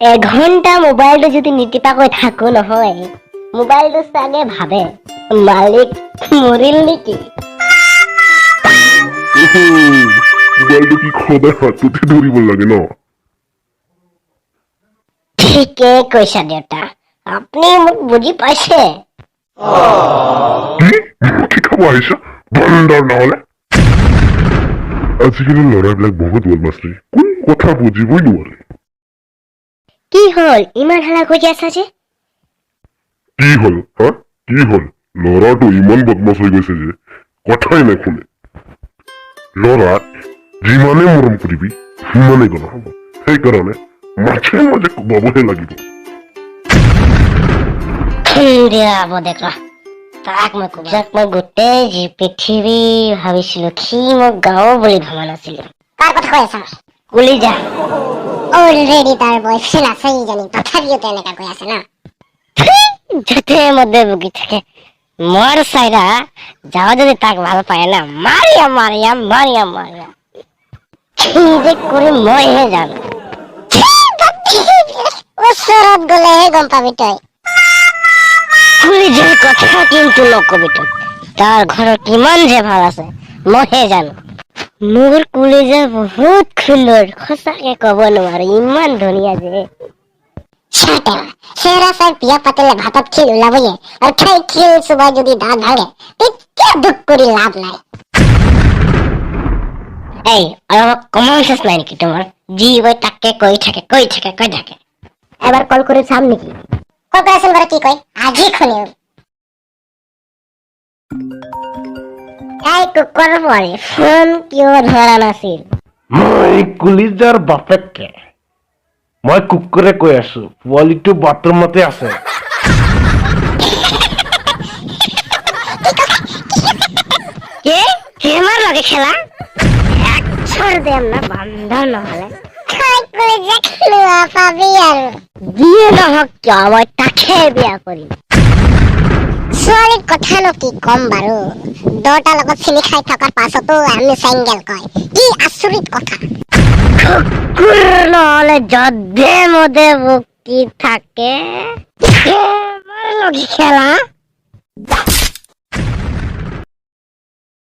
এঘণ্টা মোবাইলটো যদি নিটিপাকৈ থাকো নহয়, মোবাইলটো চাগে ভাবে মালিক মৰিল নেকি। মোবাইলটো কি সদায় হাততে ধৰিব লাগে ন? ঠিকে কৈছা দেউতা, আপুনি মোক বুজি পাইছে। কি খাব আহিছা বান্দৰ নহলে? আজিকালি ল'ৰাবিলাক বহুত বদমাছ, কোন কথা বুজিবই নোৱাৰে। কি হ'ল ইমান হাল্লা কৰি আছা যে? কি হ'ল হা? কি হ'ল? ল'ৰাটো ইমান বদমাছ হৈ গৈছে যে কথাই নুশুনে। ল'ৰাক যিমানে মৰম কৰিবি সিমানে গলা হ'ব। সেইকাৰণে মাজে মাজে কোবাবহে লাগিব। তাক মই গোটেই পৃথিৱী ভাবিছিলো, সি মোক গাঁও বুলি ভবা নাছিলো। কাৰ কথা কৈ আছা? কলিজা। অলৰেডি তাৰ বয়ফ্ৰেণ্ড আছে জানি তথাপিও তেনেকা কৈ আছে না। য'তে মধ্যে বকি থাকে। মোৰ চাইৰা যাও যদি তাক ভাল পায় না, মাৰিয়া কি যে কৰিম মইহে জানো। ওচৰত গলেহে গম পাবি তই। কলিজাৰ কথা কিন্তু নকবি তই। তাৰ ঘৰত কিমান যে ভাল আছে মইহে জানো। মোৰ কলিজা বহুত সুন্দৰ, সঁচাকে কব নোৱাৰি, ইমান ধুনীয়া যে। চেহেৰা চাই বিয়া পাতিলে ভাতত খিল ওলাবয়ে, আৰু সেই খিল চুবাই যদি দাঁত ভাঙে তেতিয়া দুখ কৰি লাভ নাই। এই অলপ কমন চেন্স নাই নেকি তোমাৰ? যি কয় তাকে কৈ থাকে। এবাৰ কল কৰি চাম নেকি? কল কৰাচোন বাৰু, কি কয় আজি শুনিম। এই কুকুৰ পোৱালি, ফোন কিয় ধৰা নাছিল? মই কলিজাৰ বাপেককে মই কুকুৰে কৈ আছো, পোৱালিটো বাথৰুমতে আছে। কিমান লাগে খেলা? এক চৰ দেম না বান্ধৰ নহলে। যিয়ে নহওক কিয় মই তাকে বিয়া কৰিম। ছোৱালীৰ কথানো কি কম বাৰু, 10টা লগত চিনি খাই থকাৰ পাছতো আমি চেংগেল কয়, কি আচৰিত কথা। কুকুৰ নহলে যধে মধে বকি থাকে। খেলা